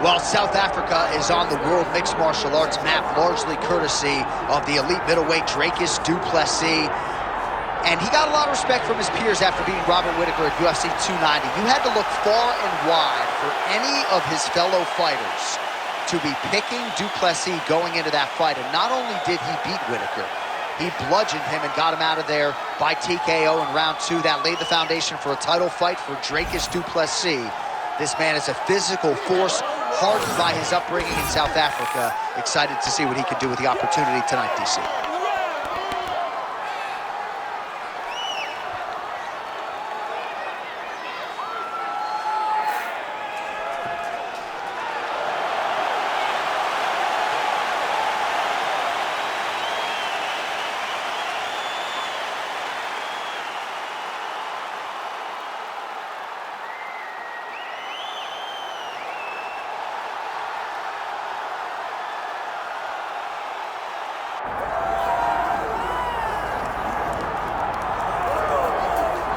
Well, South Africa is on the World Mixed Martial Arts map, largely courtesy of the elite middleweight Dricus du Plessis. And he got a lot of respect from his peers after beating Robert Whittaker at UFC 290. You had to look far and wide for any of his fellow fighters to be picking du Plessis going into that fight. And not only did he beat Whittaker, he bludgeoned him and got him out of there by TKO in round 2. That laid the foundation for a title fight for Dricus du Plessis. This man is a physical force, hardened by his upbringing in South Africa. Excited to see what he can do with the opportunity tonight, DC.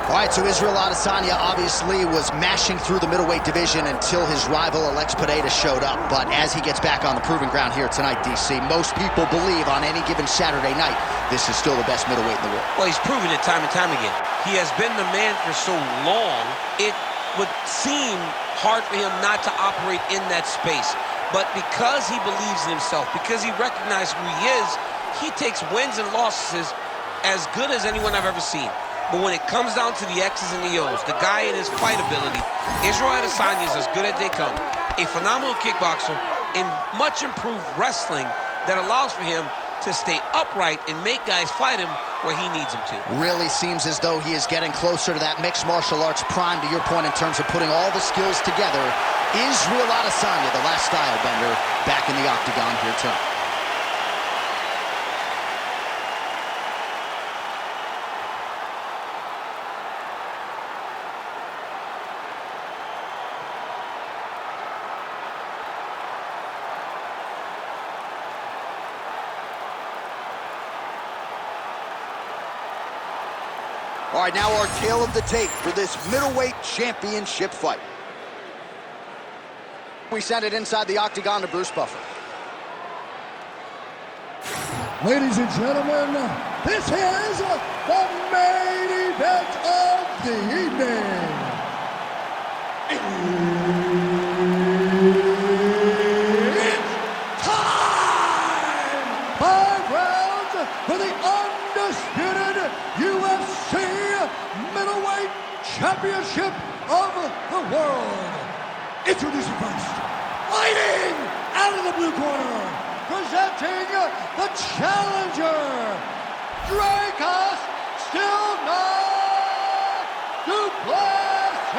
All right, so Israel Adesanya obviously was mashing through the middleweight division until his rival Alex Pereira showed up. But as he gets back on the proving ground here tonight, DC, most people believe on any given Saturday night, this is still the best middleweight in the world. Well, he's proven it time and time again. He has been the man for so long, it would seem hard for him not to operate in that space. But because he believes in himself, because he recognizes who he is, he takes wins and losses as good as anyone I've ever seen. But when it comes down to the X's and the O's, the guy and his fight ability, Israel Adesanya is as good as they come. A phenomenal kickboxer in much improved wrestling that allows for him to stay upright and make guys fight him where he needs them to. Really seems as though he is getting closer to that mixed martial arts prime, to your point, in terms of putting all the skills together. Israel Adesanya, the last style bender, back in the octagon here tonight. All right, now our tale of the tape for this middleweight championship fight. We send it inside the octagon to Bruce Buffer. Ladies and gentlemen, this is the main event of the evening. It's time! 5 rounds for the undisputed UFC middleweight championship of the world. Introducing first, fighting out of the blue corner, presenting the challenger, Dricus still not Plessis.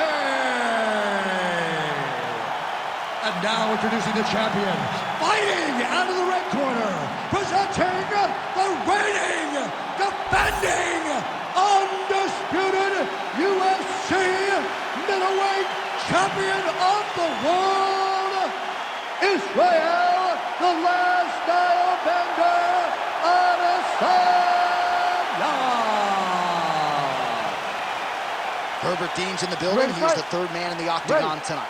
And now introducing the champion, fighting out of the red corner, presenting the reigning, defending, undisputed UFC middleweight champion of the world, Israel, the last style bender, Adesanya. Herbert Dean's in the building. He's the third man in the octagon tonight.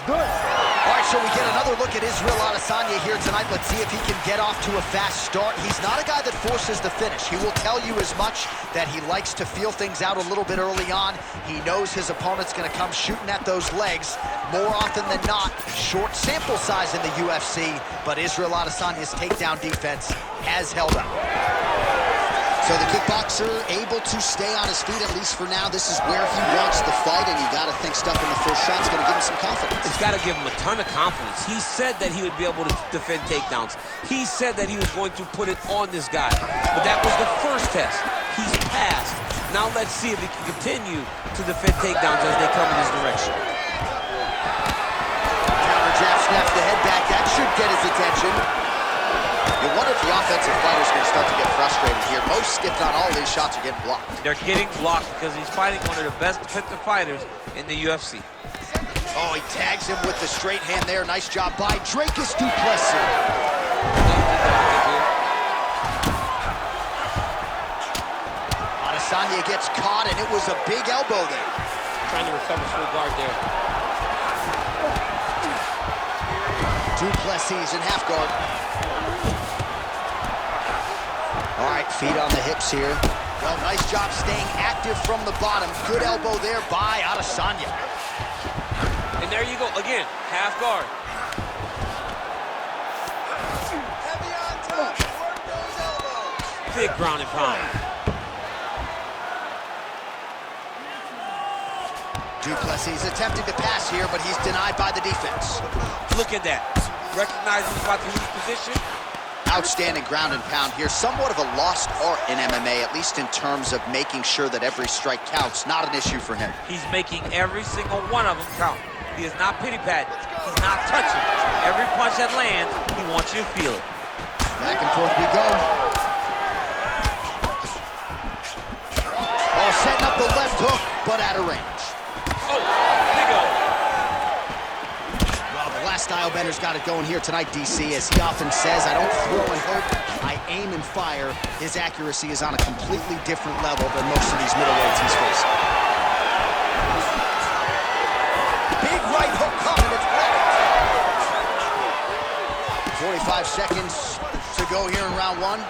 Good. All right, so we get another look at Israel Adesanya here tonight. Let's see if he can get off to a fast start. He's not a guy that forces the finish. He will tell you as much that he likes to feel things out a little bit early on. He knows his opponent's going to come shooting at those legs. More often than not, short sample size in the UFC, but Israel Adesanya's takedown defense has held up. So the kickboxer able to stay on his feet, at least for now. This is where he wants the fight, and you got to think stuffing the first shot's going to give him some confidence. It's got to give him a ton of confidence. He said that he would be able to defend takedowns. He said that he was going to put it on this guy. But that was the first test. He's passed. Now let's see if he can continue to defend takedowns as they come in his direction. Counter jab, snaps the head back. That should get his attention. You wonder if the offensive fighter's going to start to get frustrated here. Most, if not all, of these shots are getting blocked. They're getting blocked because he's fighting one of the best defensive fighters in the UFC. Oh, he tags him with the straight hand there. Nice job by Dricus du Plessis. Adesanya gets caught, and it was a big elbow there. Trying to recover full guard there. Du Plessis in half guard. All right, feet on the hips here. Well, nice job staying active from the bottom. Good elbow there by Adesanya. And there you go, again, half guard. Heavy on top, work those elbows. Big ground and pound. Du Plessis attempting to pass here, but he's denied by the defense. Look at that. Recognizing he's about to lose position. Outstanding ground and pound here. Somewhat of a lost art in MMA, at least in terms of making sure that every strike counts. Not an issue for him. He's making every single one of them count. He is not pity-patting. He's not touching. Every punch that lands, he wants you to feel it. Back and forth we go. Oh, setting up the left hook, but out of range. Oh, big O. Well, the last style bender's got it going here tonight, DC. As he often says, I don't throw and hope, I aim and fire. His accuracy is on a completely different level than most of these middleweights he's facing. Big right hook coming, it's blocked. 45 seconds to go here in round one.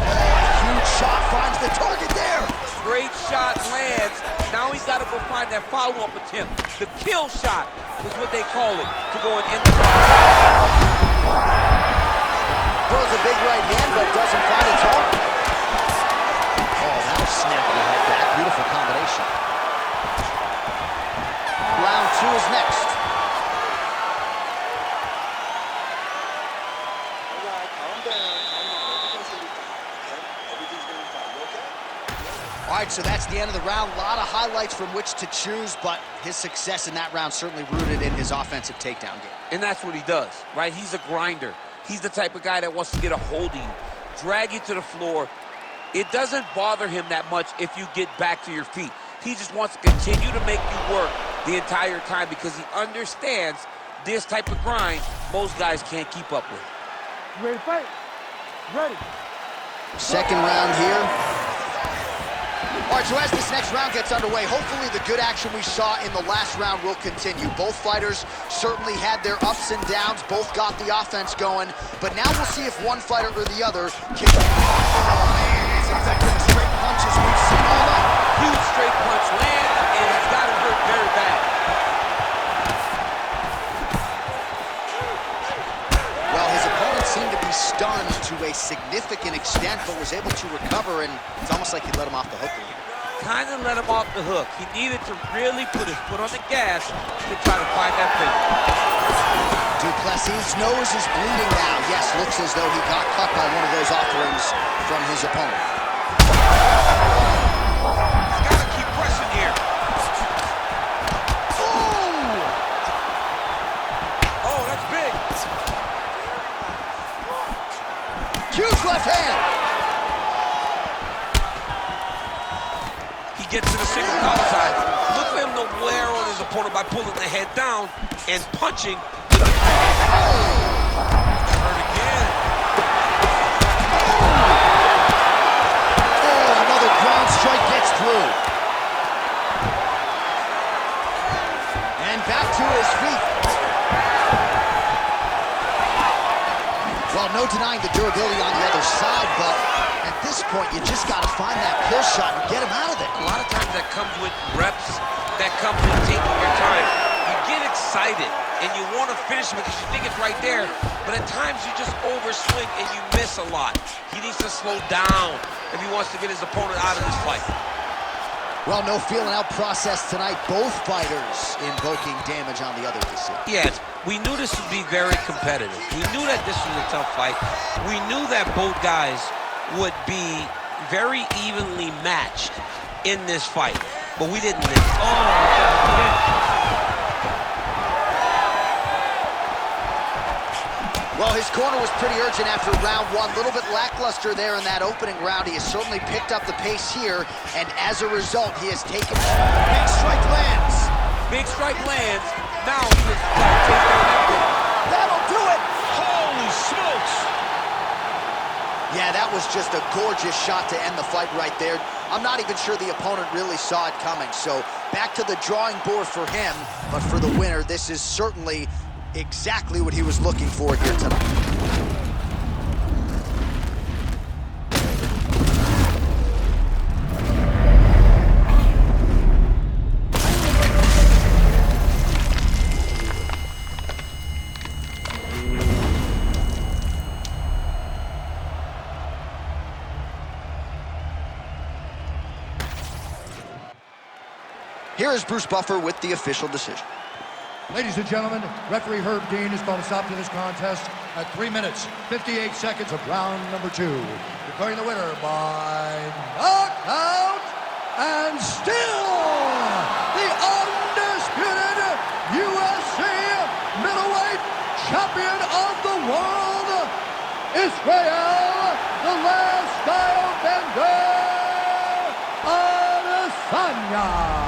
Huge shot finds the target there. Great shot lands. Now he's got to go find that follow-up attempt. The kill shot is what they call it, to go and end the fight. Throws a big right hand, but doesn't find its target. Oh, that'll snap your head back. Beautiful combination. Round two is next. All right, so that's the end of the round. A lot of highlights from which to choose, but his success in that round certainly rooted in his offensive takedown game. And that's what he does, right? He's a grinder. He's the type of guy that wants to get a hold of you, drag you to the floor. It doesn't bother him that much if you get back to your feet. He just wants to continue to make you work the entire time because he understands this type of grind most guys can't keep up with. You ready to fight? Ready. Second round here. All right, so as this next round gets underway, hopefully the good action we saw in the last round will continue. Both fighters certainly had their ups and downs, both got the offense going, but now we'll see if one fighter or the other can... Oh, man, he's effective straight punches we've seen all night. Huge straight punch lands, and it's got to hurt very bad. Well, his opponent seemed to be stunned to a significant extent, but was able to recover, and it's almost like he let him off the hook a little. Kind of let him off the hook. He needed to really put his foot on the gas to try to find that finish. Du Plessis' nose is bleeding now. Yes, looks as though he got cut by one of those offerings from his opponent. He's got to keep pressing here. Oh, that's big. Huge left hand. He gets to the single collar side. Look for him to wear on his opponent by pulling the head down and punching. Hurt again. Oh, another ground strike gets through. And back to his feet. Well, no denying the durability on the other side, but at this point, you just got to find that kill shot and get him out of there. A lot of times that comes with reps, that comes with taking your time. You get excited, and you want to finish because you think it's right there, but at times you just overswing and you miss a lot. He needs to slow down if he wants to get his opponent out of this fight. Well, no feeling out process tonight. Both fighters invoking damage on the other decision. Yes, we knew this would be very competitive. We knew that this was a tough fight. We knew that both guys would be very evenly matched in this fight, but we didn't think. Oh, well, his corner was pretty urgent after round one. A little bit lackluster there in that opening round. He has certainly picked up the pace here, and as a result, he has taken... Big strike lands. Big strike lands. Now he has got to take down that one. That'll do it. Holy smokes. Yeah, that was just a gorgeous shot to end the fight right there. I'm not even sure the opponent really saw it coming. So back to the drawing board for him, but for the winner, this is certainly exactly what he was looking for here tonight. Here is Bruce Buffer with the official decision. Ladies and gentlemen, referee Herb Dean is going to stop to this contest at 3 minutes, 58 seconds of round number 2. Declaring the winner by knockout and still the undisputed UFC middleweight champion of the world, Israel, the last style bender, Adesanya.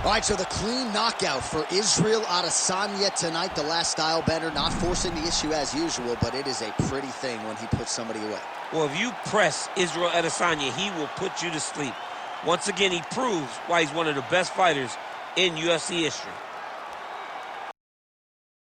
All right, so the clean knockout for Israel Adesanya tonight. The last style bender, not forcing the issue as usual, but it is a pretty thing when he puts somebody away. Well, if you press Israel Adesanya, he will put you to sleep. Once again, he proves why he's one of the best fighters in UFC history.